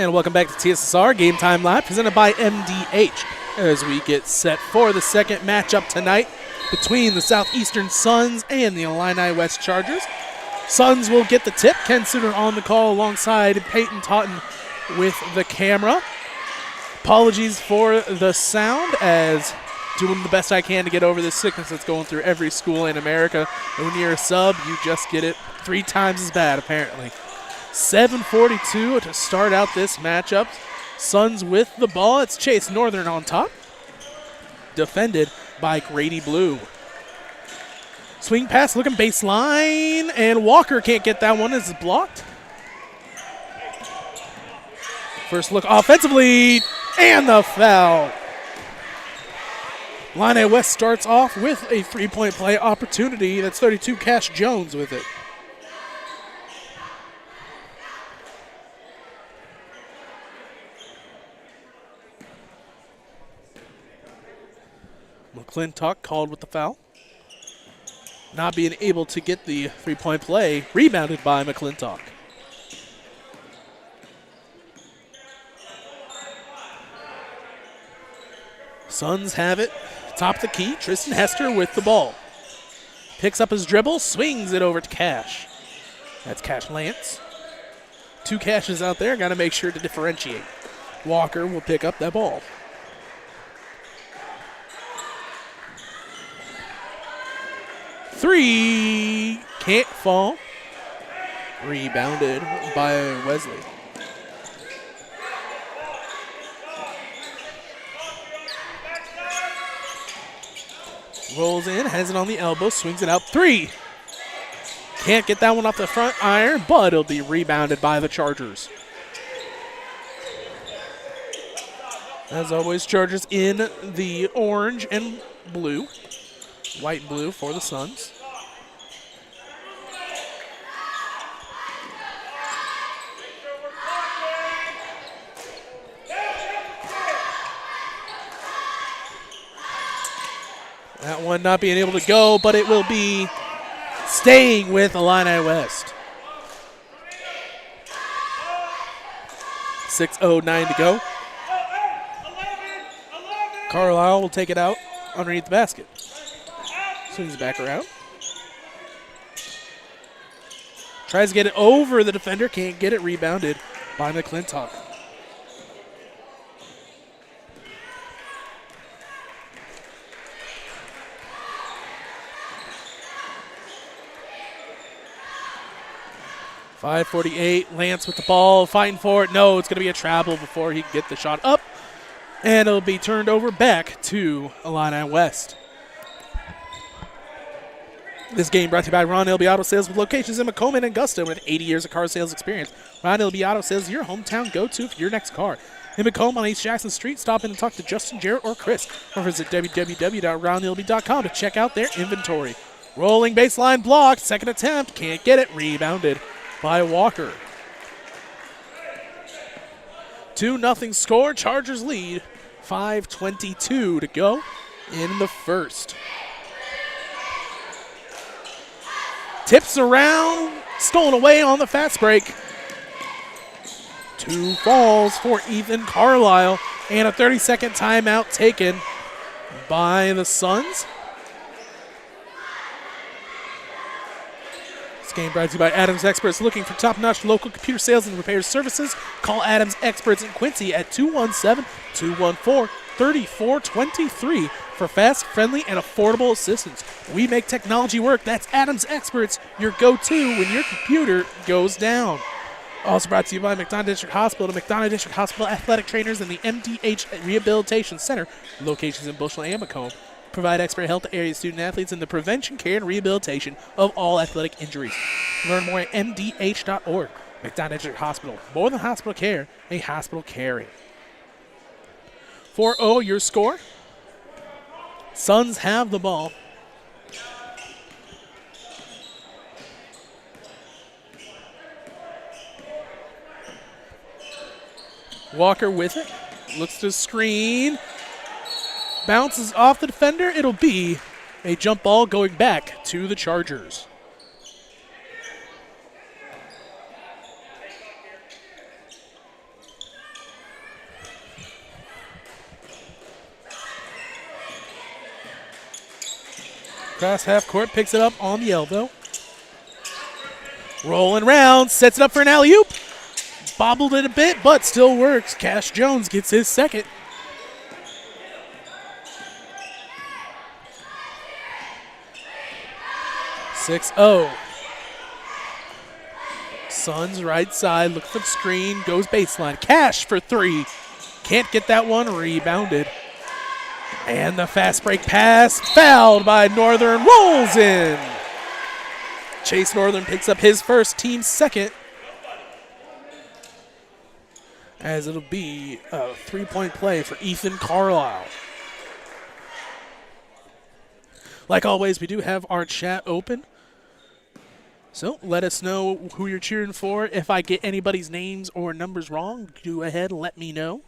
And welcome back to TSSR Game Time Live, presented by MDH, as we get set for the second matchup tonight between the Southeastern Suns and the Illini West Chargers. Suns will get the tip. Ken Suter on the call alongside Peyton Totten with the camera. Apologies for the sound, as doing the best I can to get over this sickness that's going through every school in America. And when you're a sub, you just get it 3 times as bad, apparently. 7:42 to start out this matchup. Suns with the ball. It's Chase Northern on top, defended by Grady Blue. Swing pass, looking baseline, and Walker can't get that one as it's blocked. First look offensively, and the foul. Illini West starts off with a 3-point play opportunity. That's 32 Cash Jones with it. McClintock called with the foul. Not being able to get the 3-point play, rebounded by McClintock. Suns have it. Top of the key, Tristan Hester with the ball. Picks up his dribble, swings it over to Cash. That's Cash Lance. 2 Cashes out there, got to make sure to differentiate. Walker will pick up that ball. Three, can't fall. Rebounded by Wesley. Rolls in, has it on the elbow, swings it out. 3. Can't get that one off the front iron, but it'll be rebounded by the Chargers. As always, Chargers in the orange and blue. White and blue for the Suns. That one not being able to go, but it will be staying with Illini West. 6:09 to go. Carlisle will take it out underneath the basket. Swings back around. Tries to get it over the defender, can't get it, rebounded by McClintock. .548, Lance with the ball, fighting for it. No, it's going to be a travel before he can get the shot up. And it'll be turned over back to Illini West. This game brought to you by Ron Ilby Auto Sales with locations in Macomb and Augusta with 80 years of car sales experience. Ron Ilby Auto Sales is your hometown go-to for your next car. In Macomb on East Jackson Street, stop in and talk to Justin, Jarrett, or Chris. Or visit www.ronilby.com to check out their inventory. Rolling baseline block, second attempt, can't get it, rebounded by Walker. 2-0 score, Chargers lead. 5:22 to go in the first. Tips around, stolen away on the fast break. 2 falls for Ethan Carlisle, and a 30-second timeout taken by the Suns. This game brought to you by Adams Experts. Looking for top-notch local computer sales and repair services? Call Adams Experts in Quincy at 217-214-3423 for fast, friendly, and affordable assistance. We make technology work. That's Adams Experts, your go-to when your computer goes down. Also brought to you by McDonough District Hospital, the McDonough District Hospital Athletic Trainers, and the MDH Rehabilitation Center, locations in Bushnell and Macomb. Provide expert health to area student athletes in the prevention, care, and rehabilitation of all athletic injuries. Learn more at mdh.org. McDonough District Hospital, more than hospital care, a hospital caring. 4-0 your score. Suns have the ball. Walker with it. Looks to screen. Bounces off the defender. It'll be a jump ball going back to the Chargers. Cross half court, picks it up on the elbow. Rolling round, sets it up for an alley-oop. Bobbled it a bit, but still works. Cash Jones gets his second. (6-0). Suns right side, look for the screen, goes baseline. Cash for three. Can't get that one, rebounded. And the fast break pass, fouled by Northern, rolls in. Chase Northern picks up his first, team's second. As it'll be a three-point play for Ethan Carlisle. Like always, we do have our chat open. So let us know who you're cheering for. If I get anybody's names or numbers wrong, go ahead and let me know.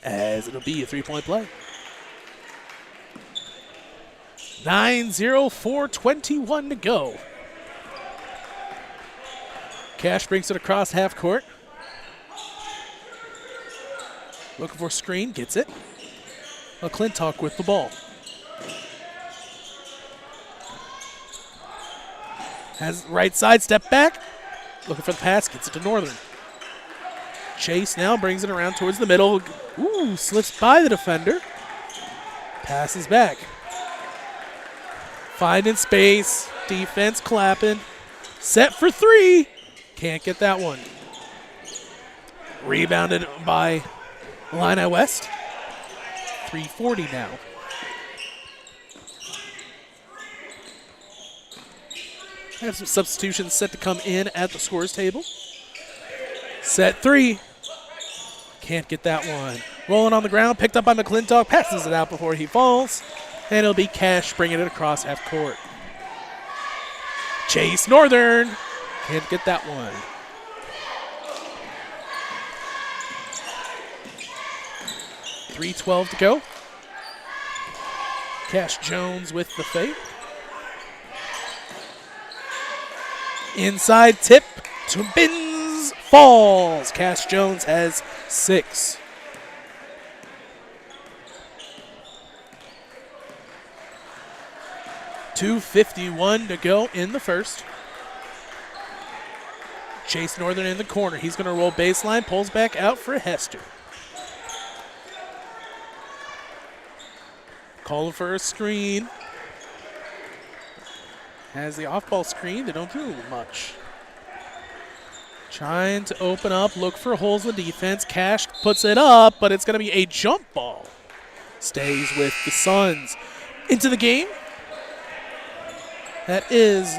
As it'll be a three-point play. 9-0, 4:21 to go. Cash brings it across half court. Looking for a screen, gets it. McClintock with the ball. Has right side, step back. Looking for the pass, gets it to Northern. Chase now brings it around towards the middle. Ooh, slips by the defender. Passes back. Finding space. Defense clapping. Set for three. Can't get that one. Rebounded by Illini West. 3:40 now. I have some substitutions set to come in at the scores table. Set three. Can't get that one. Rolling on the ground, picked up by McClintock, passes it out before he falls. And it'll be Cash bringing it across half court. Chase Northern. Can't get that one. .312 to go. Cash Jones with the fake. Inside tip to Bins, falls. Cash Jones has 6. .251 to go in the first. Chase Northern in the corner. He's going to roll baseline, pulls back out for Hester. Calling for a screen. Has the off-ball screen. They don't do much. Trying to open up, look for holes in defense. Cash puts it up, but it's going to be a jump ball. Stays with the Suns. Into the game. That is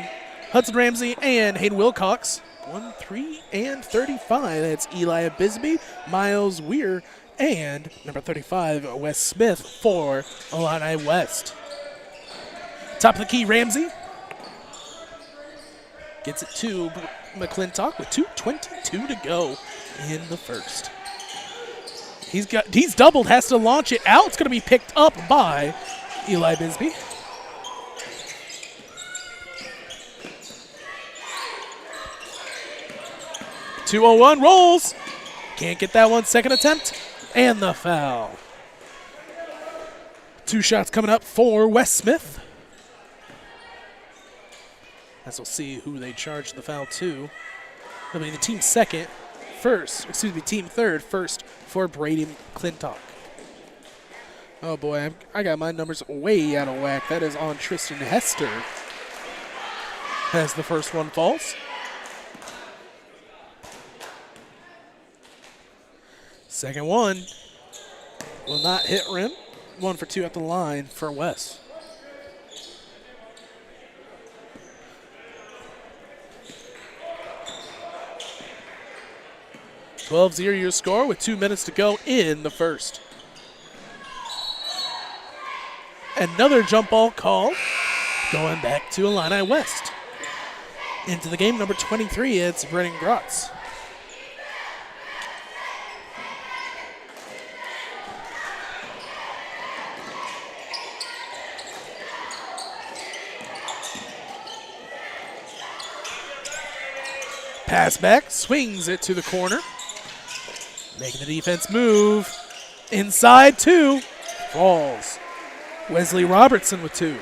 Hudson Ramsey and Hayden Wilcox. 1, 3, and 35. That's Eli Bisbee, Miles Weir, and number 35, Wes Smith for Illini West. Top of the key, Ramsey. Gets it to McClintock with 2:22 to go in the first. He's doubled, has to launch it out. It's going to be picked up by Eli Bisbee. .201 rolls. Can't get that one. Second attempt. And the foul. 2 shots coming up for Wes Smith. As we'll see who they charge the foul to. It'll be the team team third, first for Brady McClintock. Oh boy, I got my numbers way out of whack. That is on Tristan Hester. As the first one falls. Second one will not hit rim. 1 for 2 at the line for Wes. .12-0 your score with 2 minutes to go in the first. Another jump ball call going back to Illini West. Into the game, number 23, it's Brennan Grotz. Pass back, swings it to the corner. Making the defense move. Inside 2. Falls. Wesley Robertson with 2.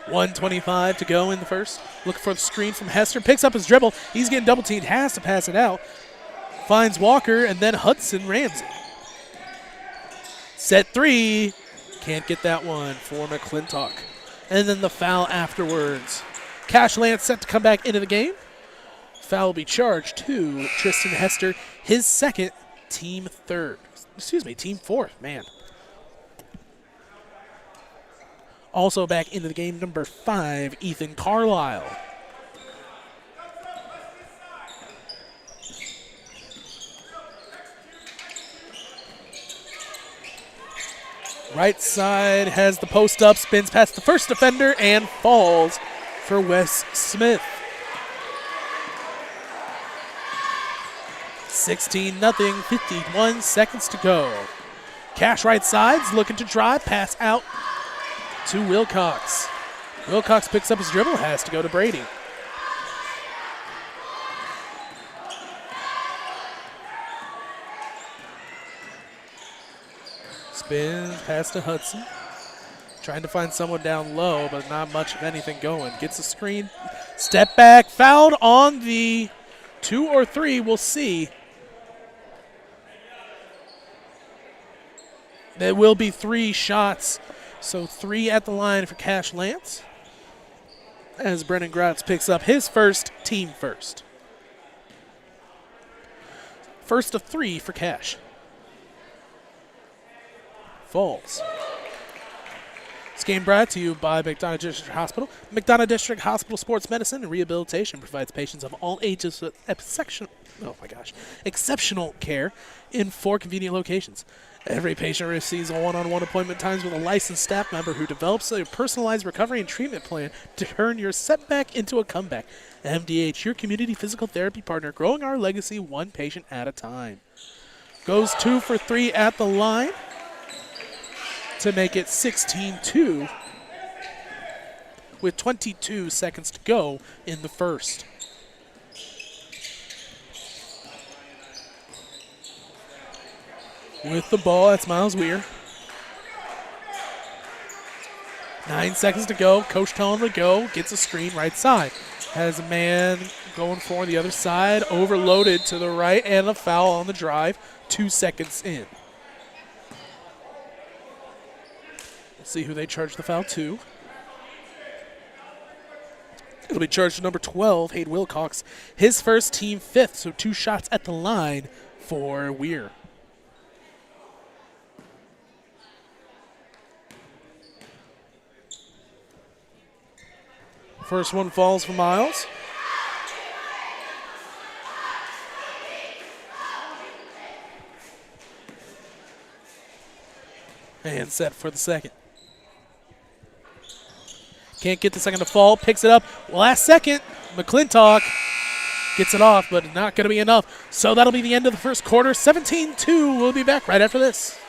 1:25 to go in the first. Looking for the screen from Hester. Picks up his dribble. He's getting double teamed. Has to pass it out. Finds Walker and then Hudson Ramsey. Set three. Can't get that one for McClintock. And then the foul afterwards. Cash Lance set to come back into the game. Foul will be charged to Tristan Hester, his second, team fourth, man. Also back into the game, number 5, Ethan Carlisle. Right side has the post up, spins past the first defender, and falls for Wes Smith. 16-0, 51 seconds to go. Cash right side's looking to drive, pass out to Wilcox. Wilcox picks up his dribble, has to go to Brady. Spins past to Hudson. Trying to find someone down low, but not much of anything going. Gets a screen. Step back. Fouled on the 2 or 3. We'll see. There will be 3 shots. So 3 at the line for Cash Lance. As Brennan Gratz picks up his first, team first. First of 3 for Cash. Falls. This game brought to you by McDonough District Hospital. McDonough District Hospital Sports Medicine and Rehabilitation provides patients of all ages with exceptional care in 4 convenient locations. Every patient receives a one-on-one appointment times with a licensed staff member who develops a personalized recovery and treatment plan to turn your setback into a comeback. MDH, your community physical therapy partner, growing our legacy one patient at a time. Goes 2 for 3 at the line to make it 16-2 with 22 seconds to go in the first. With the ball, that's Miles Weir. 9 seconds to go. Coach telling him to go. Gets a screen right side. Has a man going for the other side. Overloaded to the right and a foul on the drive. 2 seconds in. Let's see who they charge the foul to. It'll be charged to number 12, Hayden Wilcox. His first, team 5th, so 2 shots at the line for Weir. First one falls for Miles. And set for the second. Can't get the second to fall. Picks it up. Last second. McClintock gets it off, but not going to be enough. So that'll be the end of the first quarter. 17-2. We'll be back right after this.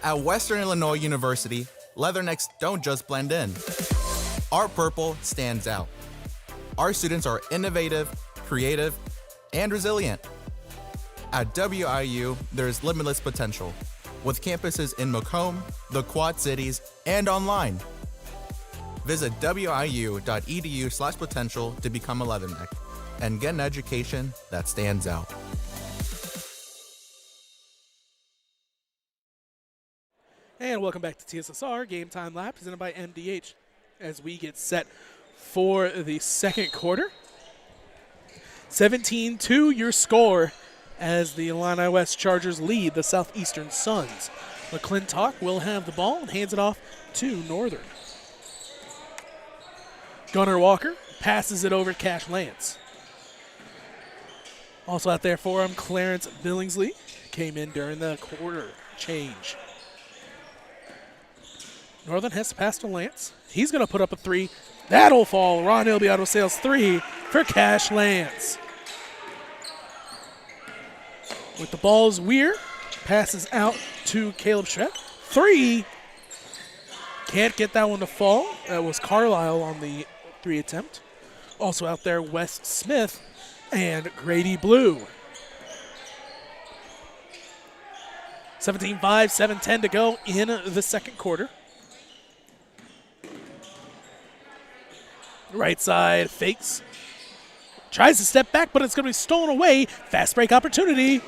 At Western Illinois University, Leathernecks don't just blend in. Our purple stands out. Our students are innovative, creative, and resilient. At WIU, there's limitless potential, with campuses in Macomb, the Quad Cities, and online. Visit wiu.edu/potential to become a Leatherneck and get an education that stands out. And welcome back to TSSR Game Time Live, presented by MDH, as we get set for the second quarter. 17-2 your score as the Illini West Chargers lead the Southeastern Suns. McClintock will have the ball and hands it off to Northern. Gunnar Walker passes it over to Cash Lance. Also out there for him, Clarence Billingsley. came in during the quarter change. Northern has to pass to Lance. He's going to put up a three. That'll fall. Ron Ilby auto sales three for Cash Lance. With the ball's Weir, passes out to Caleb Schreck. Three. Can't get that one to fall. That was Carlisle on the three attempt. Also out there, Wes Smith and Grady Blue. 17-5, 7-10 to go in the second quarter. Right side fakes. Tries to step back, but it's going to be stolen away. Fast break opportunity.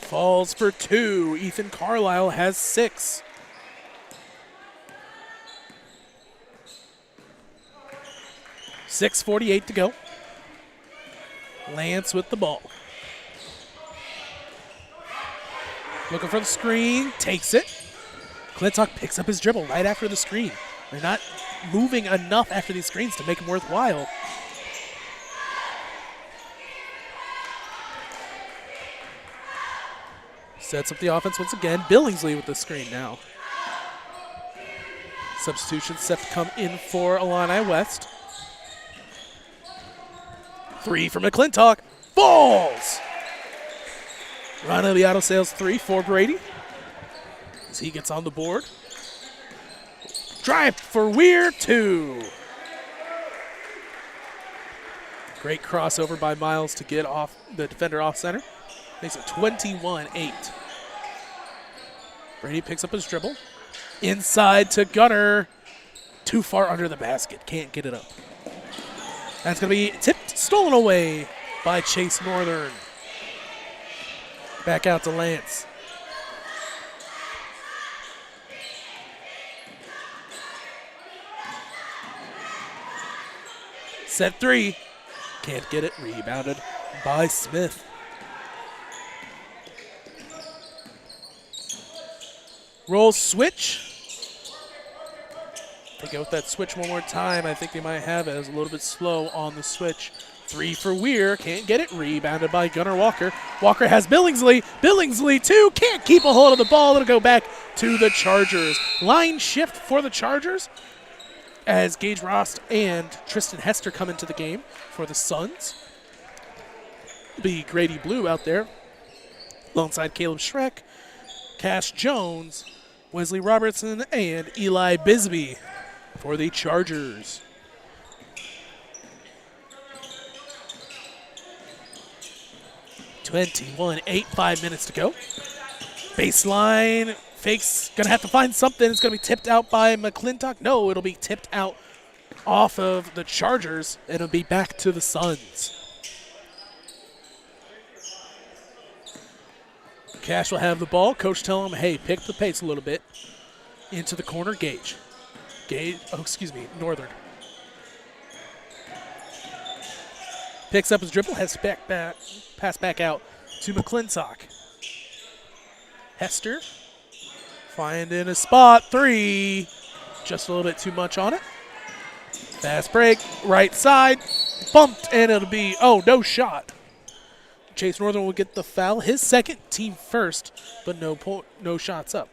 Falls for two. Ethan Carlisle has 6. .6:48 to go. Lance with the ball. Looking for the screen. Takes it. Clintock picks up his dribble right after the screen. They're not moving enough after these screens to make them worthwhile. Sets up the offense once again. Billingsley with the screen now. Substitution set to come in for Illini West. 3 from McClintock. Falls! Ron Ilby auto sales 3 for Brady. As he gets on the board. Drive for Weir, 2. Great crossover by Miles to get off the defender off center. Makes it 21-8. Brady picks up his dribble. Inside to Gunner. Too far under the basket. Can't get it up. That's going to be tipped, stolen away by Chase Northern. Back out to Lance. Set 3. Can't get it. Rebounded by Smith. Roll switch. They go with that switch one more time. I think they might have it. It was a little bit slow on the switch. 3 for Weir. Can't get it. Rebounded by Gunnar Walker. Walker has Billingsley. Billingsley, 2. Can't keep a hold of the ball. It'll go back to the Chargers. Line shift for the Chargers as Gage Rost and Tristan Hester come into the game for the Suns. Be Grady Blue out there alongside Caleb Schreck, Cash Jones, Wesley Robertson, and Eli Bisbee for the Chargers. .21, 5 minutes to go. Baseline, fakes, gonna have to find something. It's gonna be tipped out by McClintock. No, it'll be tipped out off of the Chargers. It'll be back to the Suns. Cash will have the ball. Coach tell him, hey, pick the pace a little bit. Into the corner, Gage. Northern. Picks up his dribble, has pass back out to McClintock. Hester. Finding a spot. 3. Just a little bit too much on it. Fast break. Right side. Bumped, and it'll be, no shot. Chase Northern will get the foul. His second, team first, but no shots up.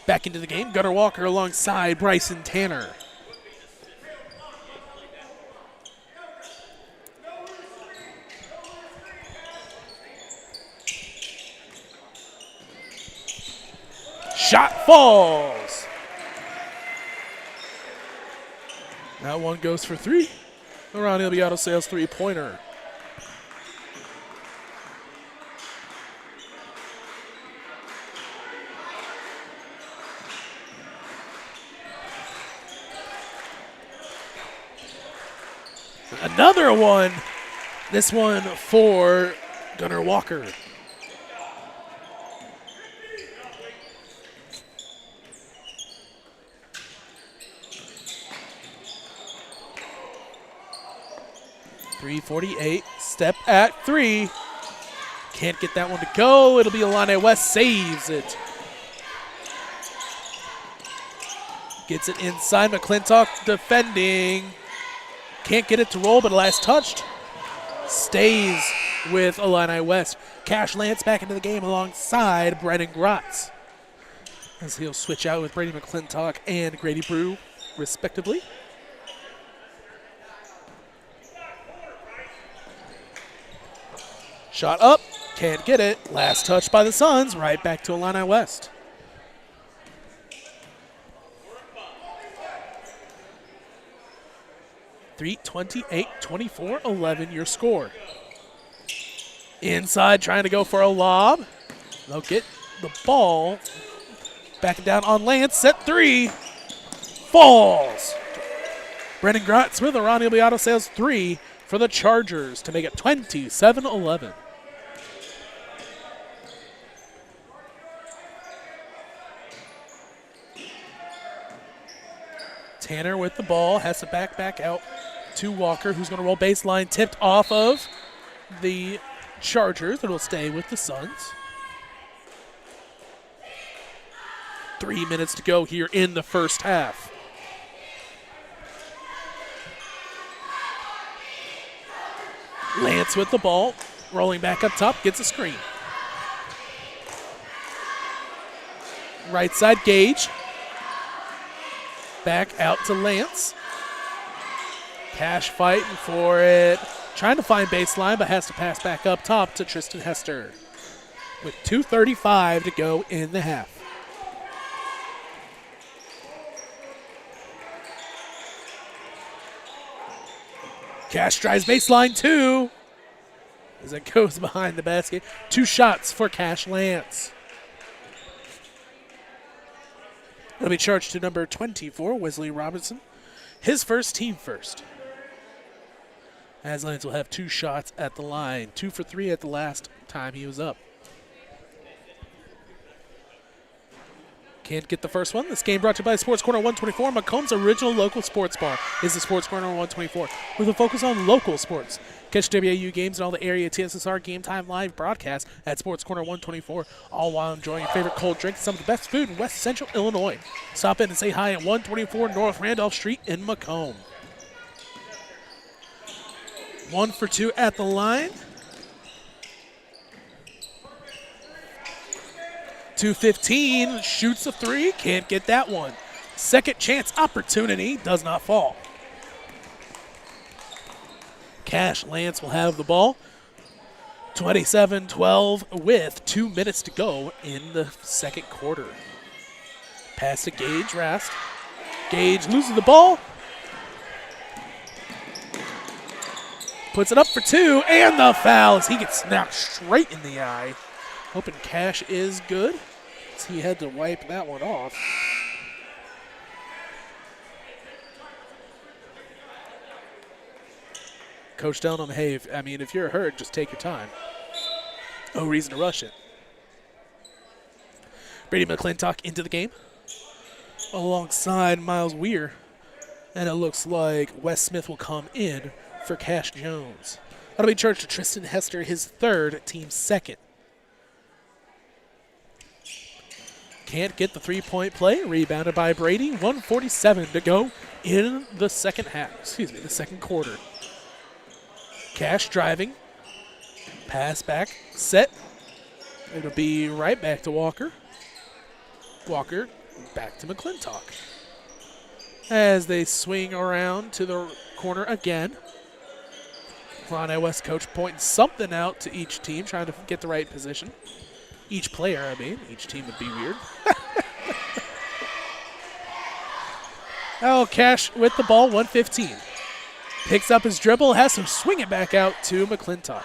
Back into the game, Gunnar Walker alongside Bryson Tanner. Shot falls. That one goes for 3. Around Ilby auto sales 3-pointer. Another one. This one for Gunnar Walker. .348, step at 3. Can't get that one to go. It'll be Illini West, saves it. Gets it inside, McClintock defending. Can't get it to roll, but last touched. Stays with Illini West. Cash Lance back into the game alongside Brennan Grotz, as he'll switch out with Brady McClintock and Grady Brew, respectively. Shot up, can't get it. Last touch by the Suns, right back to Illini West. (3:28-24-11) your score. Inside, trying to go for a lob. They'll get the ball. Backing down on Lance, set three. Falls. Brennan Grotz with a Ronnie Auto Sales 3 for the Chargers to make it 27-11. Tanner with the ball, has to back out to Walker, who's going to roll baseline, tipped off of the Chargers. It'll stay with the Suns. 3 minutes to go here in the first half. Lance with the ball, rolling back up top, gets a screen. Right side, Gage. Back out to Lance. Cash fighting for it. Trying to find baseline, but has to pass back up top to Tristan Hester. With 2:35 to go in the half. Cash drives baseline 2. As it goes behind the basket. 2 shots for Cash Lance. It'll be charged to number 24, Wesley Robinson. His first, team first. As Lance will have 2 shots at the line. 2 for 3 at the last time he was up. Can't get the first one. This game brought to you by Sports Corner 124. Macomb's original local sports bar is the Sports Corner 124 with a focus on local sports. Catch WAU games and all the area TSSR Game Time live broadcasts at Sports Corner 124, all while enjoying your favorite cold drinks and some of the best food in West Central Illinois. Stop in and say hi at 124 North Randolph Street in Macomb. 1 for 2 at the line. 2:15, shoots a 3, can't get that one. Second chance opportunity, does not fall. Cash Lance will have the ball. 27-12 with 2 minutes to go in the second quarter. Pass to Gage Rast. Gage loses the ball. Puts it up for 2, and the foul as he gets knocked straight in the eye. Hoping Cash is good. He had to wipe that one off. Coach telling him, hey, if you're hurt, just take your time. No reason to rush it. Brady McClintock into the game alongside Miles Weir. And it looks like Wes Smith will come in for Cash Jones. That'll be charged to Tristan Hester, his third, team second. Can't get the three-point play. Rebounded by Brady. 1:47 to go in the second half. The second quarter. Cash driving. Pass back. Set. It'll be right back to Walker. Walker back to McClintock. As they swing around to the corner again. Illini West coach pointing something out to each team, trying to get the right position. Each player, Each team would be weird. Cash with the ball, 1:15. Picks up his dribble, has to swing it back out to McClintock.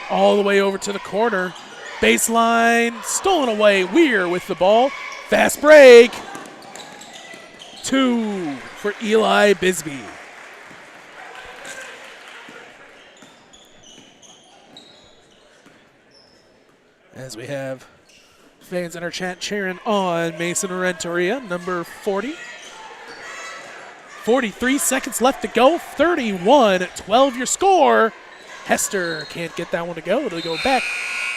All the way over to the corner. Baseline, stolen away. Weir with the ball. Fast break. 2 for Eli Bisbee. As we have fans in our chat cheering on Mason Renteria, number 40. 43 seconds left to go. 31-12 your score. Hester can't get that one to go. It'll go back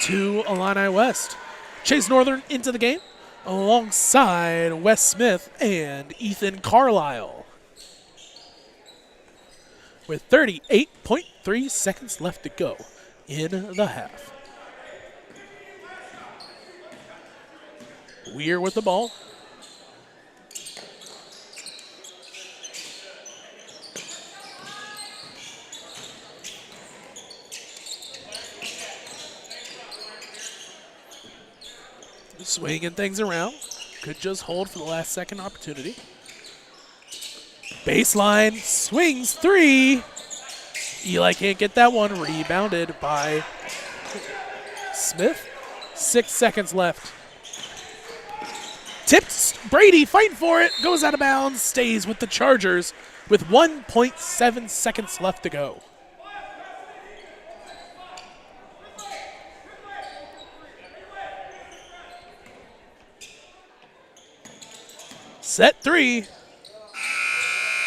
to Illini West. Chase Northern into the game alongside Wes Smith and Ethan Carlisle with 38.2 3 seconds left to go in the half. Weir with the ball. Swinging things around. Could just hold for the last second opportunity. Baseline, swings 3. Eli can't get that one. Rebounded by Smith. 6 seconds left. Tipped, Brady fighting for it. Goes out of bounds, stays with the Chargers with 1.7 seconds left to go. Set 3.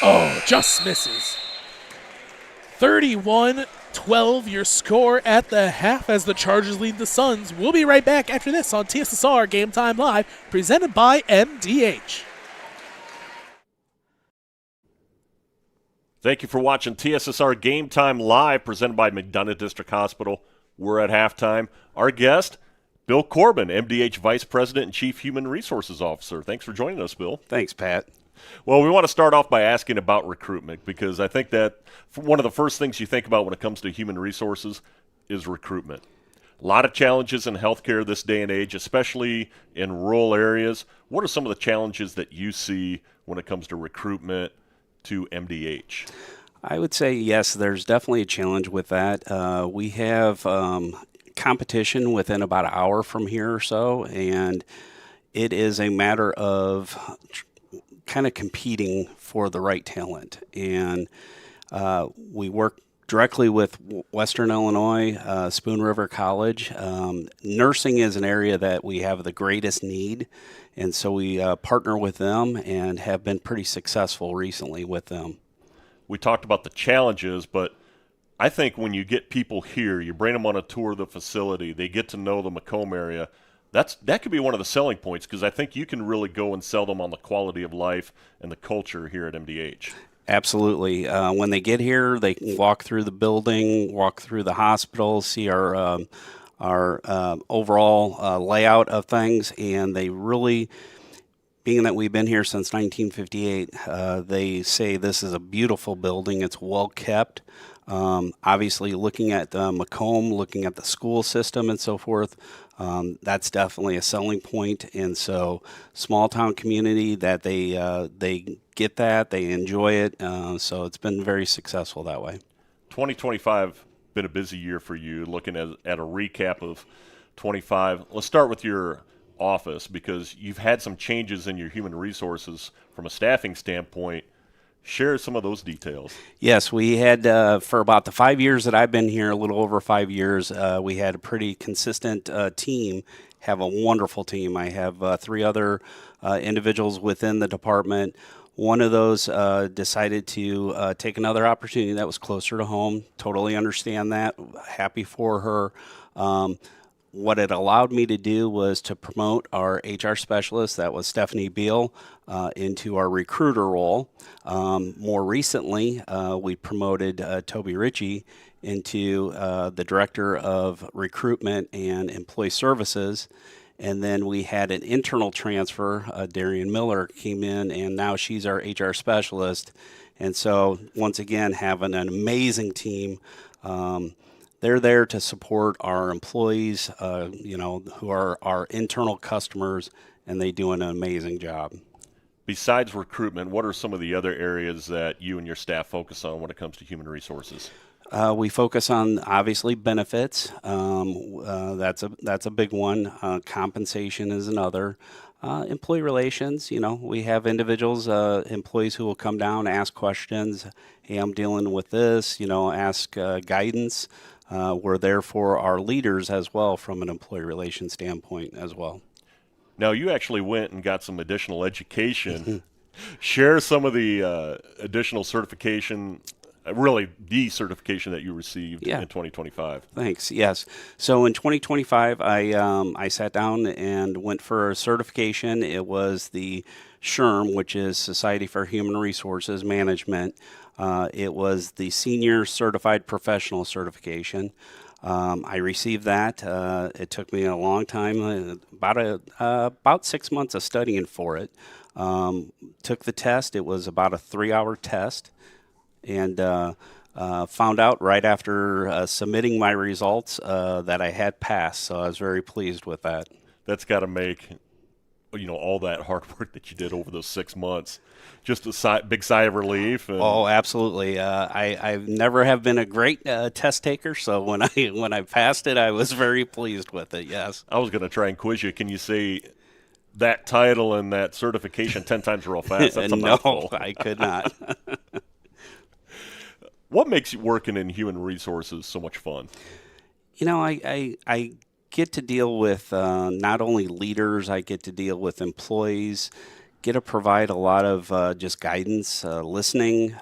Oh, just misses. 31-12 your score at the half as the Chargers lead the Suns. We'll be right back after this on TSSR Game Time Live, presented by MDH. Thank you for watching TSSR Game Time Live, presented by McDonough District Hospital. We're at halftime. Our guest, Bill Corbin, MDH Vice President and Chief Human Resources Officer. Thanks for joining us, Bill. Thanks, Pat. Well, we want to start off by asking about recruitment, because I think that one of the first things you think about when it comes to human resources is recruitment. A lot of challenges in healthcare this day and age, especially in rural areas. What are some of the challenges that you see when it comes to recruitment to MDH? I would say, yes, there's definitely a challenge with that. We have competition within about an hour from here or so, and it is a matter of kind of competing for the right talent. And we work directly with Western Illinois, Spoon River College. Nursing is an area that we have the greatest need, and so we partner with them and have been pretty successful recently with them. We talked about the challenges, but I think when you get people here, you bring them on a tour of the facility, they get to know the Macomb area, that could be one of the selling points, because I think you can really go and sell them on the quality of life and the culture here at MDH. Absolutely. When they get here, they can walk through the building, walk through the hospital, see our overall layout of things, and they really, being that we've been here since 1958, they say this is a beautiful building. It's well kept. Obviously, looking at Macomb, looking at the school system and so forth, that's definitely a selling point. And so, small town community that they get that, they enjoy it. So it's been very successful that way. 2025 been a busy year for you. Looking at a recap of 25, let's start with your office, because you've had some changes in your human resources from a staffing standpoint. Share some of those details. Yes, we had, for about the 5 years that I've been here, a little over 5 years, we had a pretty consistent team, have a wonderful team. I have 3 other individuals within the department. One of those decided to take another opportunity that was closer to home. Totally understand that. Happy for her. What it allowed me to do was to promote our HR specialist, that was Stephanie Beal, into our recruiter role. More recently, we promoted Toby Ritchie into the Director of Recruitment and Employee Services. And then we had an internal transfer. Darian Miller came in, and now she's our HR specialist. And so, once again, having an amazing team. They're there to support our employees, who are our internal customers, and they do an amazing job. Besides recruitment, what are some of the other areas that you and your staff focus on when it comes to human resources? We focus on, obviously, benefits. That's a big one. Compensation is another. Employee relations, we have individuals, employees who will come down, ask questions. Hey, I'm dealing with this, ask guidance. We're there for our leaders as well from an employee relations standpoint as well. Now, you actually went and got some additional education. Share some of the additional certification, really the certification that you received in 2025. Thanks. Yes. So in 2025, I sat down and went for a certification. It was the SHRM, which is Society for Human Resources Management. It was the Senior Certified Professional Certification. I received that. It took me a long time, about 6 months of studying for it. Took the test. It was about a 3-hour test, and found out right after submitting my results that I had passed. So I was very pleased with that. That's got to make, all that hard work that you did over those 6 months, just a big sigh of relief. Oh, absolutely. I never have been a great test taker, so when I passed it, I was very pleased with it. Yes. I was going to try and quiz you. Can you say that title and that certification 10 times real fast? That's a mouthful. No, I could not. What makes working in human resources so much fun? I get to deal with not only leaders, I get to deal with employees, get to provide a lot of just guidance, listening.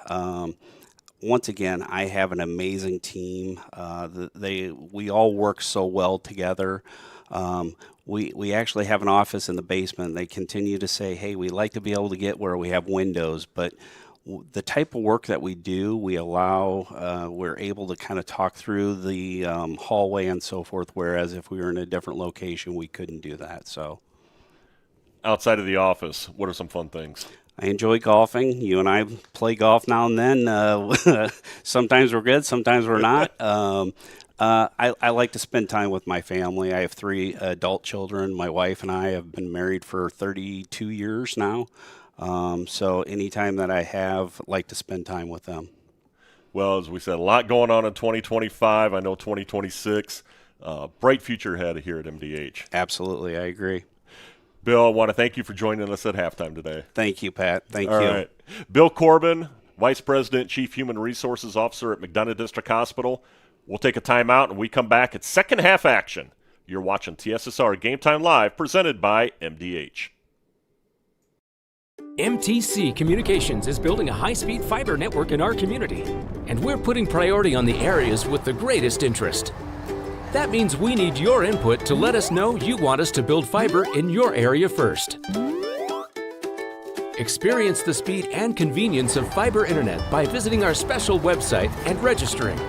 Once again, I have an amazing team. We all work so well together. We actually have an office in the basement. They continue to say, hey, we like to be able to get where we have windows, but the type of work that we do, we're able to kind of talk through the hallway and so forth, whereas if we were in a different location, we couldn't do that. So, outside of the office, what are some fun things? I enjoy golfing. You and I play golf now and then. Sometimes we're good, sometimes we're not. I like to spend time with my family. I have 3 adult children. My wife and I have been married for 32 years now. So anytime that I have, like to spend time with them. Well, as we said, a lot going on in 2025. I know 2026, bright future ahead here at MDH. Absolutely, I agree. Bill, I want to thank you for joining us at halftime today. Thank you, Pat. Thank you. All right. Bill Corbin, Vice President, Chief Human Resources Officer at McDonough District Hospital. We'll take a timeout, and we come back at second half action. You're watching TSSR Game Time Live, presented by MDH. MTC Communications is building a high-speed fiber network in our community, and we're putting priority on the areas with the greatest interest. That means we need your input to let us know you want us to build fiber in your area first. Experience the speed and convenience of fiber internet by visiting our special website and registering.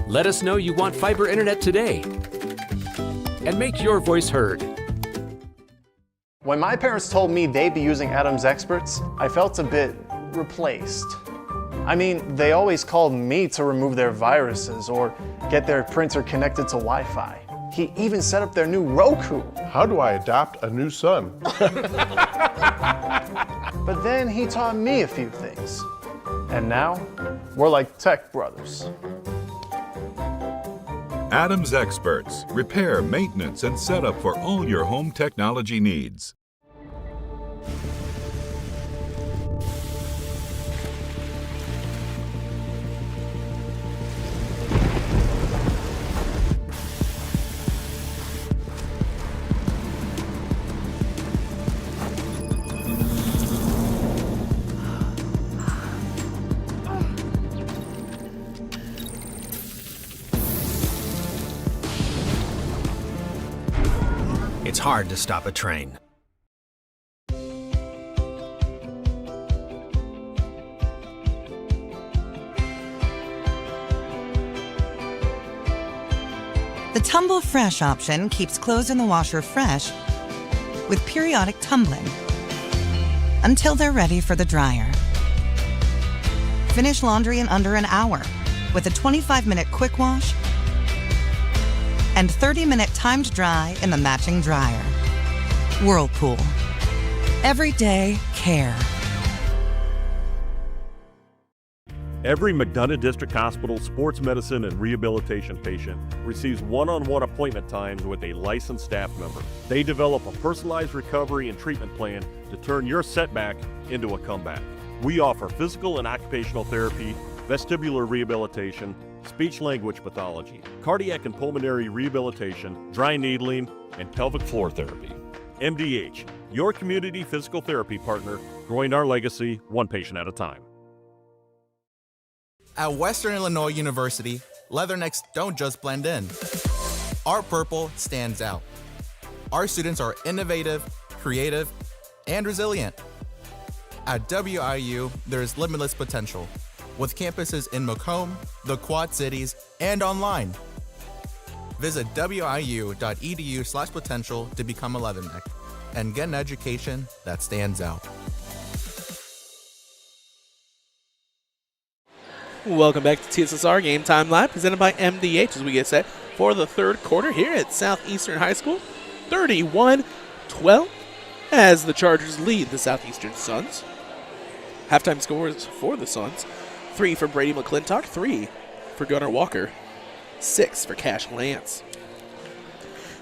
Let us know you want fiber internet today, and make your voice heard. When my parents told me they'd be using Adam's Experts, I felt a bit replaced. I mean, they always called me to remove their viruses or get their printer connected to Wi-Fi. He even set up their new Roku. How do I adopt a new son? But then he taught me a few things. And now, we're like tech brothers. Adam's Experts. Repair, maintenance, and setup for all your home technology needs. It's hard to stop a train. The Tumble Fresh option keeps clothes in the washer fresh with periodic tumbling until they're ready for the dryer. Finish laundry in under an hour with a 25-minute quick wash and 30-minute timed dry in the matching dryer. Whirlpool. Everyday care. Every McDonough District Hospital sports medicine and rehabilitation patient receives one-on-one appointment times with a licensed staff member. They develop a personalized recovery and treatment plan to turn your setback into a comeback. We offer physical and occupational therapy, vestibular rehabilitation, speech-language pathology, cardiac and pulmonary rehabilitation, dry needling, and pelvic floor therapy. MDH, your community physical therapy partner, growing our legacy one patient at a time. At Western Illinois University, leathernecks don't just blend in. Our purple stands out. Our students are innovative, creative, and resilient. At WIU, there's limitless potential, with campuses in Macomb, the Quad Cities, and online. Visit wiu.edu/potential to become a Leatherneck and get an education that stands out. Welcome back to TSSR Game Time Live, presented by MDH as we get set for the third quarter here at Southeastern High School. 31-12 as the Chargers lead the Southeastern Suns. Halftime scores for the Suns: 3 for Brady McClintock, 3 for Gunnar Walker, 6 for Cash Lance.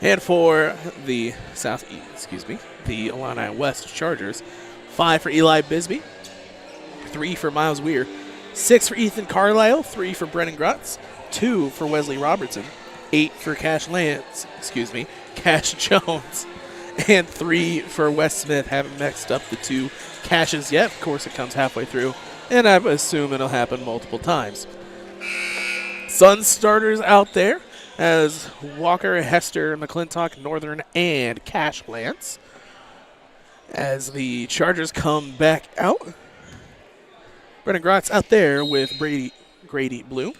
And for the the Illini West Chargers, 5 for Eli Bisbee, 3 for Miles Weir, 6 for Ethan Carlisle, 3 for Brennan Grutz, 2 for Wesley Robertson, 8 for Cash Jones, and 3 for Wes Smith. Haven't mixed up the 2 Cashes yet. Of course, it comes halfway through, and I assume it'll happen multiple times. Suns starters out there as Walker, Hester, McClintock, Northern, and Cash Lance. As the Chargers come back out, Brennan Grotz out there with Grady Blue,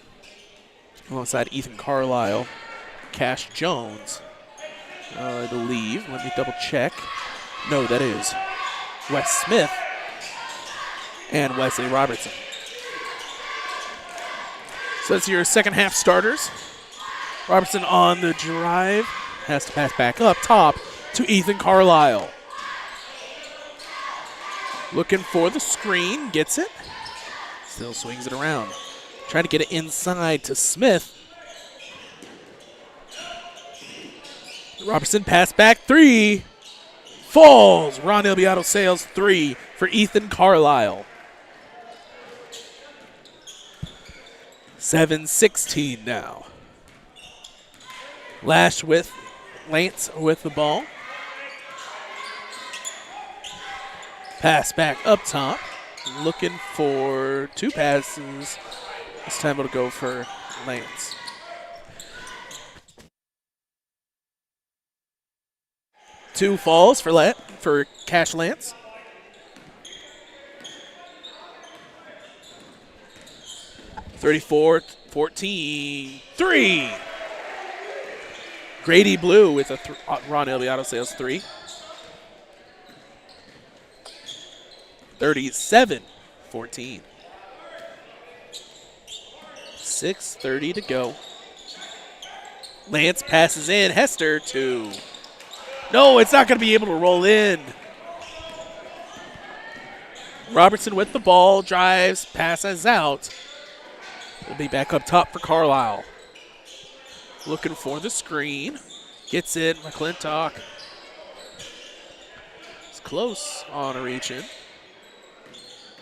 alongside Ethan Carlisle, Cash Jones, I believe. Let me double check. No, that is Wes Smith and Wesley Robertson. So that's your second half starters. Robertson on the drive, has to pass back up top to Ethan Carlisle. Looking for the screen, gets it. Still swings it around. Trying to get it inside to Smith. Robertson pass back, 3. Falls. Ron Ilbiato Sales, 3 for Ethan Carlisle. 7-16 now. Lance with the ball. Pass back up top. Looking for 2 passes. This time it'll go for Lance. Two falls for Cash Lance. (34-14) 3. Grady Blue with a Ron Ilbiato Sales 3. 37-14. 6:30 to go. Lance passes in. Hester 2. No, it's not going to be able to roll in. Robertson with the ball, drives, passes out. It'll be back up top for Carlisle. Looking for the screen. Gets it, McClintock. It's close on a reach in.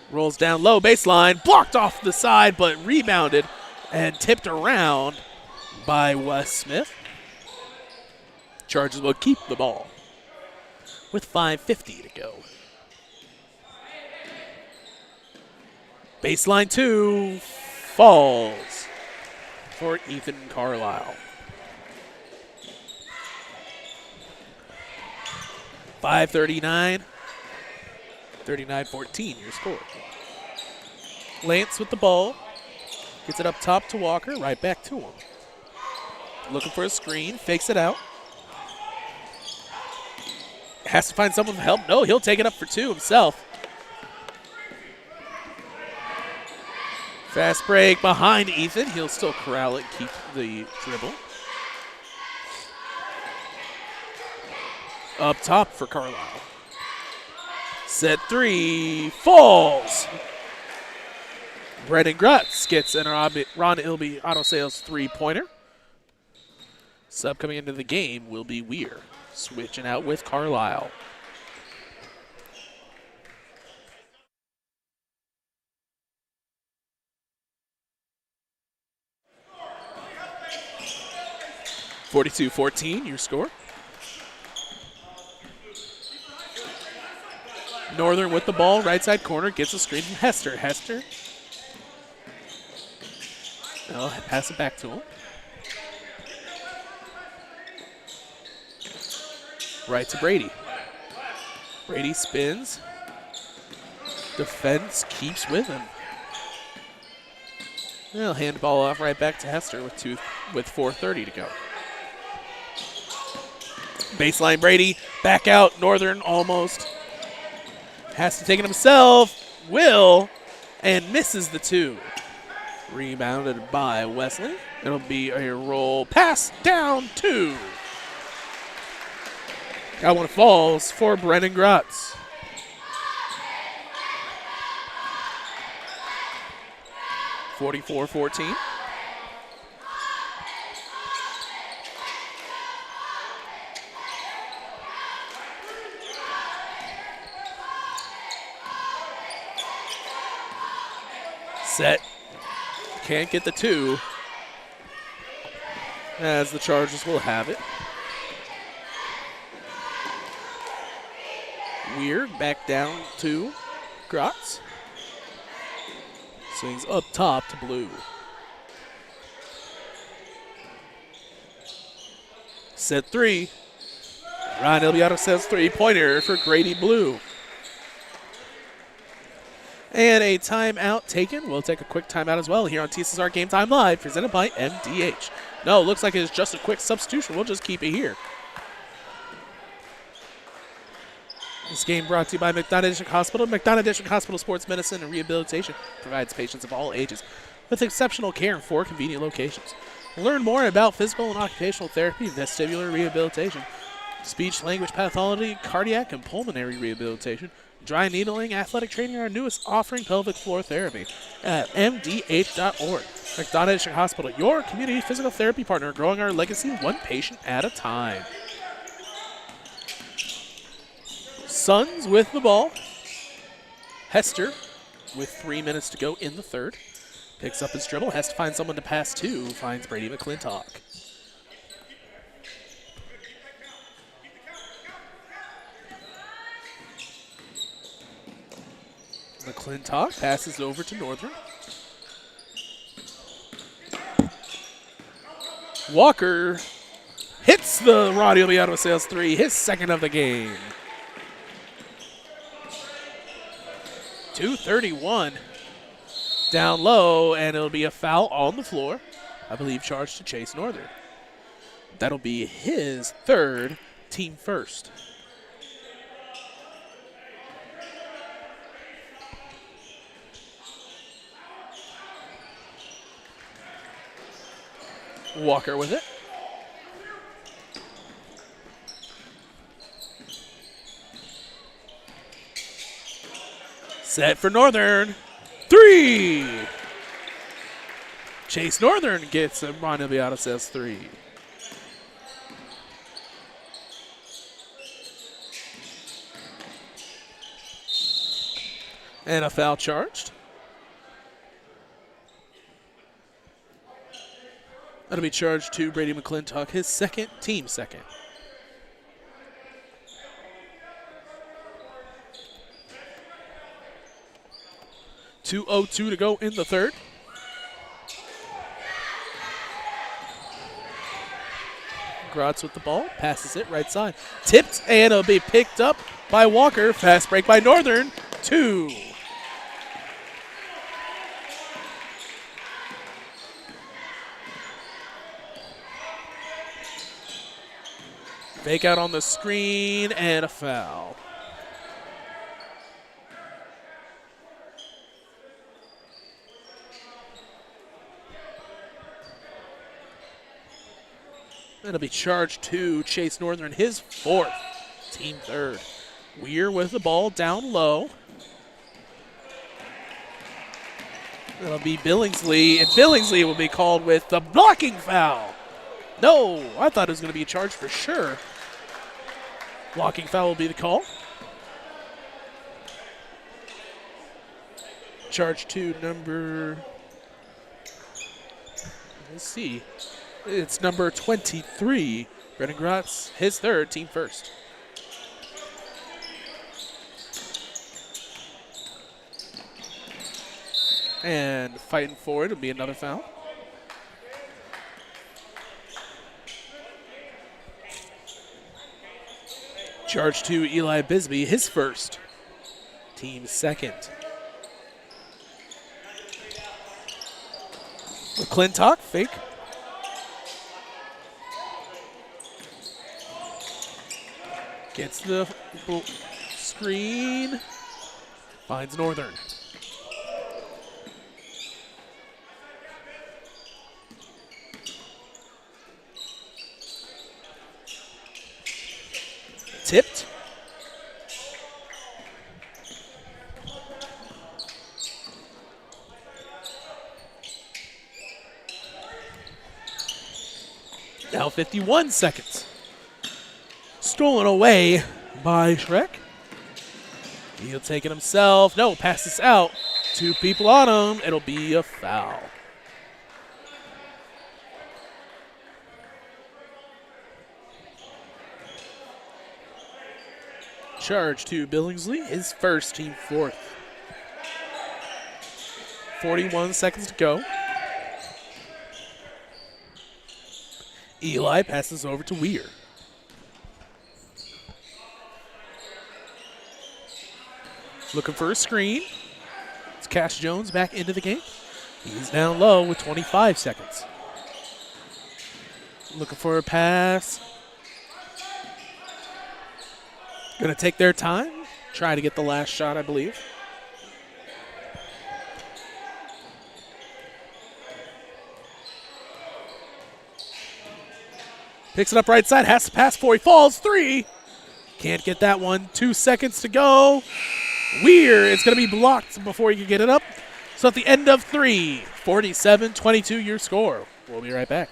Rolls down low, baseline, blocked off the side, but rebounded and tipped around by Wes Smith. Chargers will keep the ball with 5:50 to go. Baseline 2 falls for Ethan Carlisle. 5:39, 39-14 your score. Lance with the ball, gets it up top to Walker, right back to him. Looking for a screen, fakes it out. Has to find someone for help. No, he'll take it up for 2 himself. Fast break behind Ethan. He'll still corral it, keep the dribble. Up top for Carlisle. Set 3, falls. Brennan Grutz gets an Ron Ilby Auto Sales 3-pointer. Sub coming into the game will be Weir, switching out with Carlisle. (42-14) your score. Northern with the ball, right side corner, gets a screen from Hester. Hester. I'll pass it back to him. Right to Brady. Brady spins. Defense keeps with him. They'll hand the ball off right back to Hester with 4:30 to go. Baseline Brady, back out, Northern almost. Has to take it himself, will, and misses the 2. Rebounded by Wesley. It'll be a roll pass down 2. That one falls for Brennan Grotz. (44-14). Set. Can't get the 2. As the Chargers will have it. Weird back down to Grotz. Swings up top to Blue. Set 3. Ryan Ilbiato says 3-pointer for Grady Blue. And a timeout taken. We'll take a quick timeout as well here on TSSR Game Time Live, presented by MDH. No, looks like it's just a quick substitution. We'll just keep it here. This game brought to you by McDonough District Hospital. McDonough District Hospital Sports Medicine and Rehabilitation provides patients of all ages with exceptional care in 4 convenient locations. Learn more about physical and occupational therapy, vestibular rehabilitation, speech language pathology, cardiac and pulmonary rehabilitation, dry needling, athletic training, our newest offering, pelvic floor therapy at mdh.org. McDonough District Hospital, your community physical therapy partner, growing our legacy one patient at a time. Suns with the ball. Hester with 3 minutes to go in the third. Picks up his dribble, has to find someone to pass to, finds Brady McClintock. McClintock passes over to Northern. Walker hits the Ronnie Ilbiato Sales 3, his second of the game. 2:31 down low, and it'll be a foul on the floor. I believe charged to Chase Northern. That'll be his third, team first. Walker with it. Set for Northern. 3. Chase Northern gets him. Ron Ilbiato says 3. And a foul charged. That'll be charged to Brady McClintock, his second, team second. .202 to go in the third. Grotz with the ball, passes it right side. Tipped, and it'll be picked up by Walker. Fast break by Northern. 2. Fake out on the screen, and a foul. That'll be charged to Chase Northern, his fourth, team third. Weir with the ball down low. That'll be Billingsley, and Billingsley will be called with the blocking foul. No, I thought it was going to be a charge for sure. Blocking foul will be the call. Charge to number, let's see. It's number 23, Brennan Grotz, his third, team first. And fighting for it will be another foul. Charge to Eli Bisbee, his first. Team second. McClintock, fake. Gets the screen. Finds Northern. Tipped. Now 51 seconds. Stolen away by Shrek. He'll take it himself. No, pass this out. 2 people on him. It'll be a foul. Charge to Billingsley, his first, team fourth. 41 seconds to go. Eli passes over to Weir. Looking for a screen. It's Cash Jones back into the game. He's down low with 25 seconds. Looking for a pass. Going to take their time. Try to get the last shot, I believe. Picks it up right side. Has to pass before he falls. 3. Can't get that one. 2 seconds to go. Weir, it's going to be blocked before he can get it up. So at the end of 3, 47-22 your score. We'll be right back.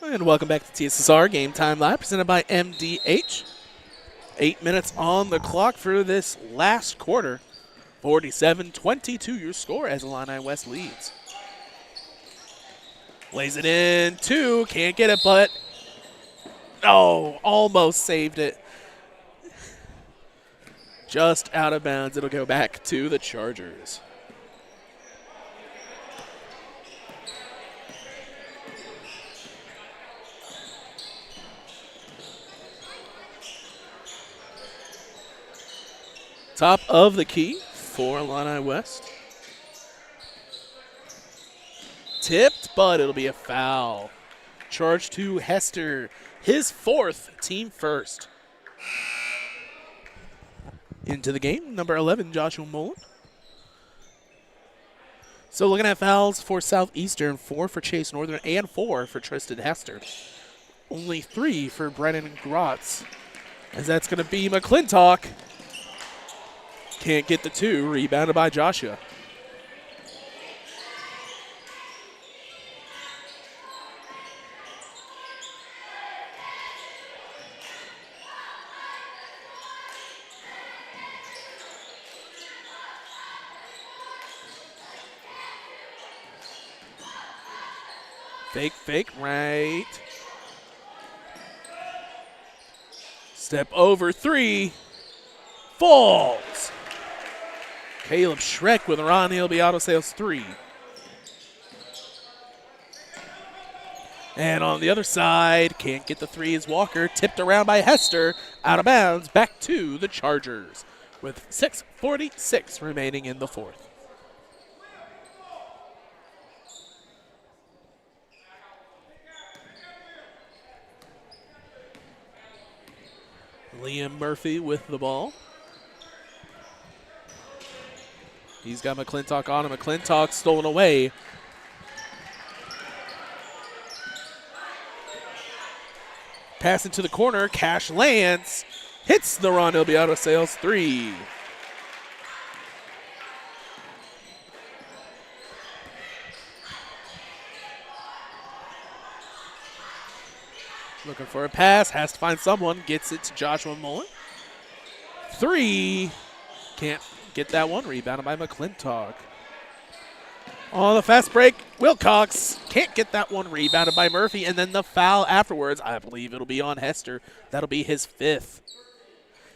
And welcome back to TSSR Game Time Live, presented by MDH. 8 minutes on the clock for this last quarter. 47-22 your score as Illini West leads. Lays it in, 2, can't get it, but almost saved it. Just out of bounds. It'll go back to the Chargers. Top of the key for Illini West. Tipped, but it'll be a foul. Charge to Hester, his 4th, team first. Into the game, number 11, Joshua Mullen. So looking at fouls for Southeastern, 4 for Chase Northern and 4 for Tristan Hester. Only 3 for Brennan Grotz, as that's going to be McClintock. Can't get the 2, rebounded by Joshua. Fake, right. Step over 3. Falls. Caleb Schreck with Ron Hilby Auto Sales 3. And on the other side, can't get the 3 is Walker. Tipped around by Hester. Out of bounds. Back to the Chargers with 6:46 remaining in the 4th. Liam Murphy with the ball. He's got McClintock on him. McClintock stolen away. Pass into the corner. Cash lands. Hits the Ron Ilbiato Sales 3. Looking for a pass. Has to find someone. Gets it to Joshua Mullen. 3. Can't get that one. Rebounded by McClintock. On the fast break, Wilcox can't get that one. Rebounded by Murphy. And then the foul afterwards. I believe it'll be on Hester. That'll be his 5th.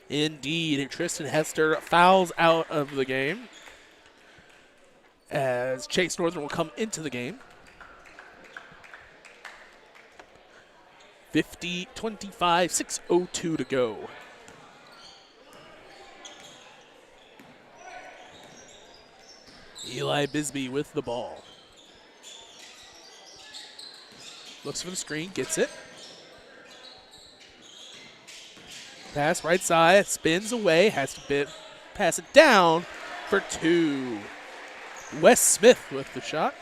Indeed. Tristan Hester fouls out of the game as Chase Northern will come into the game. 50-25, 6:02 to go. Eli Bisbee with the ball. Looks for the screen, gets it. Pass right side, spins away, has to pass it down for 2. Wes Smith with the shot.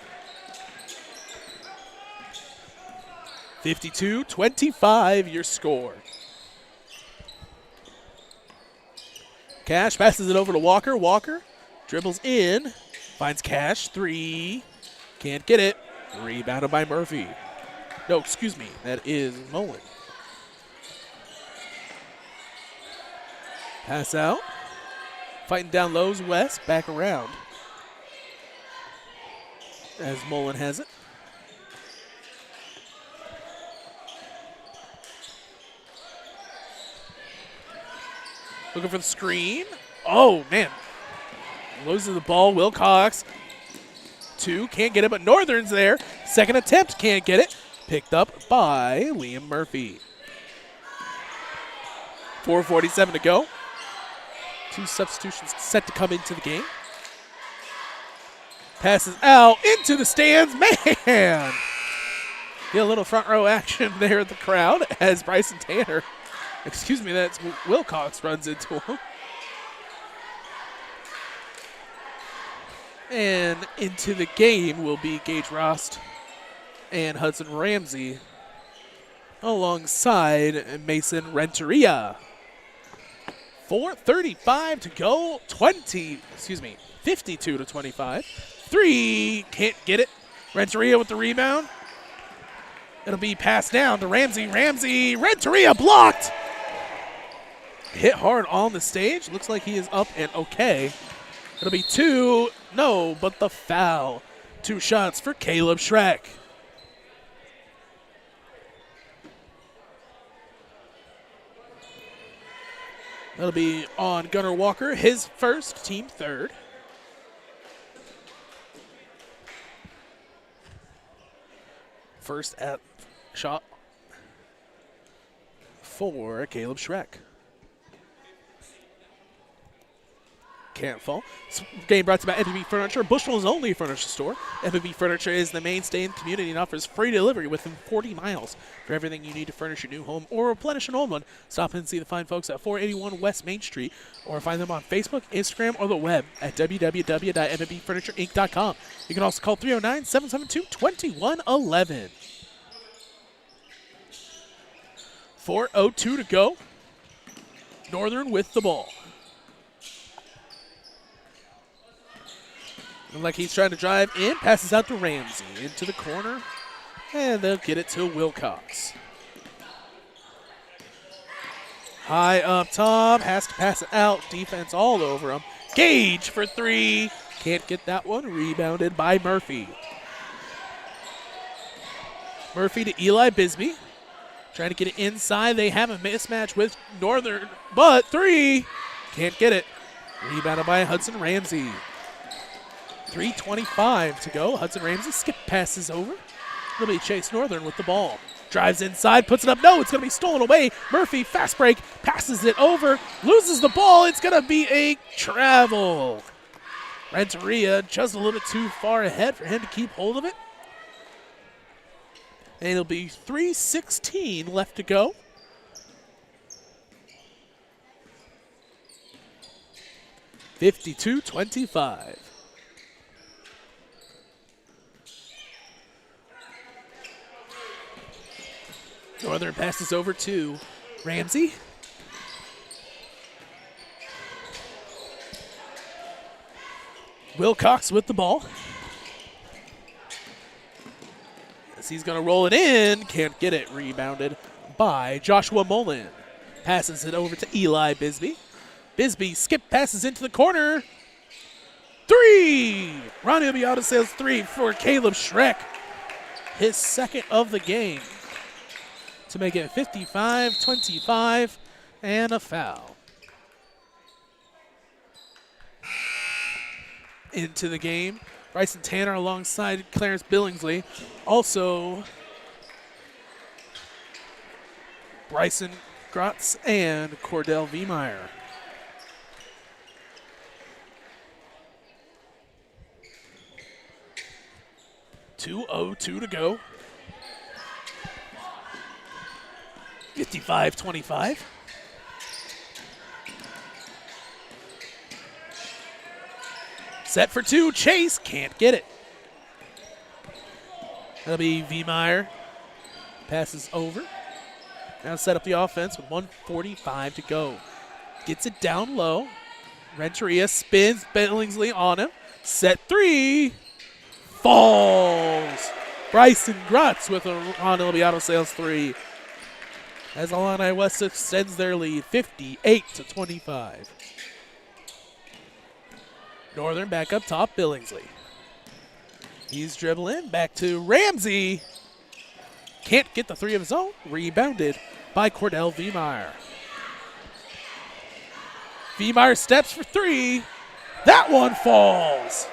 52-25, your score. Cash passes it over to Walker. Walker dribbles in, finds Cash. 3, can't get it. Rebounded by Murphy. No, excuse me, that is Mullen. Pass out. Fighting down lows, West, back around. As Mullen has it. Looking for the screen. Oh, man. Loses the ball. Wilcox. 2, can't get it, but Northern's there. Second attempt, can't get it. Picked up by Liam Murphy. 4:47 to go. 2 substitutions set to come into the game. Passes out into the stands. Man! Get a little front row action there at the crowd as Bryson Tanner, excuse me, that's Wilcox, runs into him. And into the game will be Gage Rost and Hudson Ramsey alongside Mason Renteria. 4:35 to go. 52-25. 3, can't get it. Renteria with the rebound. It'll be passed down to Ramsey. Ramsey, Renteria blocked. Hit hard on the stage. Looks like he is up and okay. It'll be 2. No, but the foul. 2 shots for Caleb Schreck. That'll be on Gunnar Walker, his first, team 3rd. First at shot for Caleb Schreck. Can't fall. This game brought to you by MPB Furniture, Bushnell's only furniture store. MPB Furniture is the mainstay in the community and offers free delivery within 40 miles. For everything you need to furnish your new home or replenish an old one, stop in and see the fine folks at 481 West Main Street or find them on Facebook, Instagram, or the web at www.mpbfurniturinc.com. You can also call 309-772-2111. 4:02 to go. Northern with the ball. Looks like he's trying to drive in. Passes out to Ramsey into the corner. And they'll get it to Wilcox. High up top. Has to pass it out. Defense all over him. Gage for 3. Can't get that one. Rebounded by Murphy. Murphy to Eli Bisbee. Trying to get it inside. They have a mismatch with Northern. But 3. Can't get it. Rebounded by Hudson Ramsey. 3:25 to go. Hudson Ramsey skip passes over. It'll be Chase Northern with the ball. Drives inside, puts it up. No, it's going to be stolen away. Murphy, fast break, passes it over, loses the ball. It's going to be a travel. Renteria just a little bit too far ahead for him to keep hold of it. And it'll be 3:16 left to go. 52-25. Northern passes over to Ramsey. Wilcox with the ball. As he's going to roll it in. Can't get it. Rebounded by Joshua Mullen. Passes it over to Eli Bisbee. Bisbee skip passes into the corner. 3! Ronnie Obiato sails 3 for Caleb Schreck. His second of the game to make it 55-25 and a foul. Into the game, Bryson Tanner alongside Clarence Billingsley. Also, Bryson Grotz and Cordell Viemeyer. .202 to go. 55-25. Set for 2, Chase can't get it. That'll be Viemeyer. Passes over. Now set up the offense with 1:45 to go. Gets it down low. Renteria spins Billingsley on him. Set 3. Falls. Bryson Grotz with a Ron Ilbiato sails 3. As Illini West extends their lead 58-25. Northern back up top, Billingsley. He's dribbling back to Ramsey. Can't get the 3 of his own. Rebounded by Cordell Viemeyer. Viemeyer steps for 3. That one falls.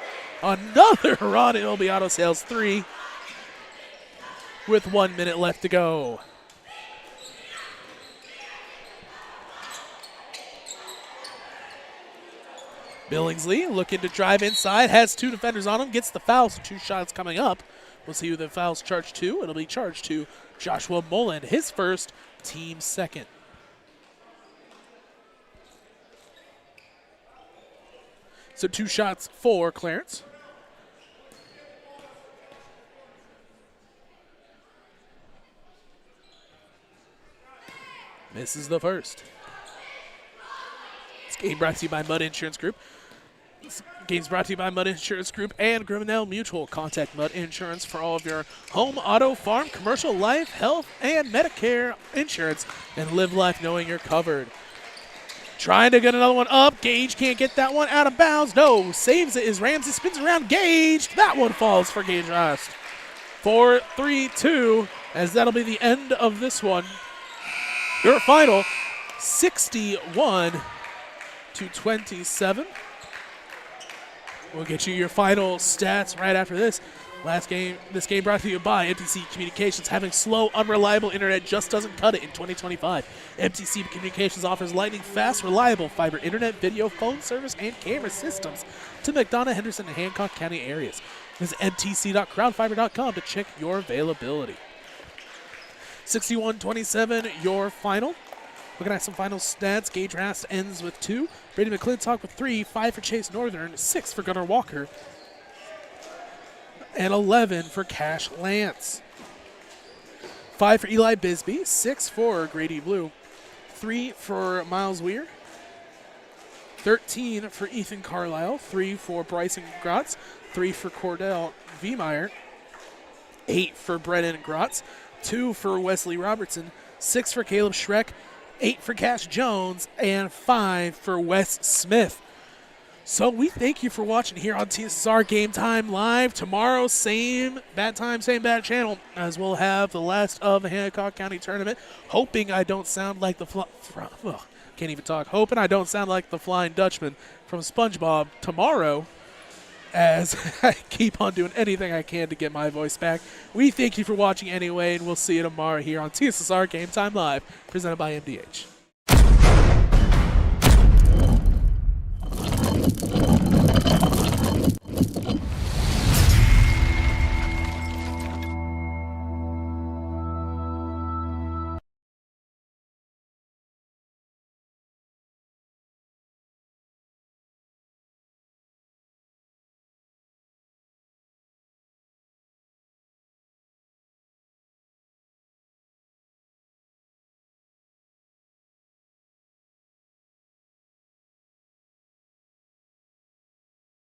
Another Ron Ilbiato sails 3 with 1 minute left to go. Billingsley looking to drive inside, has 2 defenders on him, gets the foul, so 2 shots coming up. We'll see who the foul's charged to. It'll be charged to Joshua Mullen, his first, team second. So 2 shots for Clarence. Misses the first. This game brought to you by Mudd Insurance Group. This game's brought to you by Mudd Insurance Group and Grinnell Mutual. Contact Mudd Insurance for all of your home, auto, farm, commercial, life, health, and Medicare insurance, and live life knowing you're covered. Trying to get another one up. Gage can't get that one out of bounds. No, saves it as Ramsey spins around Gage. That one falls for Gage Rost. 4-3-2, as that'll be the end of this one. Your final, 61-27. We'll get you your final stats right after this. This game brought to you by MTC Communications. Having slow, unreliable internet just doesn't cut it in 2025. MTC Communications offers lightning fast, reliable fiber internet, video, phone service, and camera systems to McDonough, Henderson, and Hancock County areas. Visit mtc.crowdfiber.com to check your availability. 61-27, your final. Looking at some final stats, Gage Rast ends with 2. Brady McClintock with 3, 5 for Chase Northern, 6 for Gunnar Walker, and 11 for Cash Lance. 5 for Eli Bisbee, 6 for Grady Blue, 3 for Miles Weir, 13 for Ethan Carlisle, 3 for Bryson Grotz, 3 for Cordell Viemeyer, 8 for Brennan Grotz, 2 for Wesley Robertson, 6 for Caleb Schreck, 8 for Cash Jones, and 5 for Wes Smith. So we thank you for watching here on TSSR Game Time Live. Tomorrow, same bad time, same bad channel, as we'll have the last of the Hancock County Tournament. Hoping I don't sound like the Hoping I don't sound like the Flying Dutchman from SpongeBob tomorrow, as I keep on doing anything I can to get my voice back. We thank you for watching anyway, and we'll see you tomorrow here on TSSR Game Time Live, presented by MDH.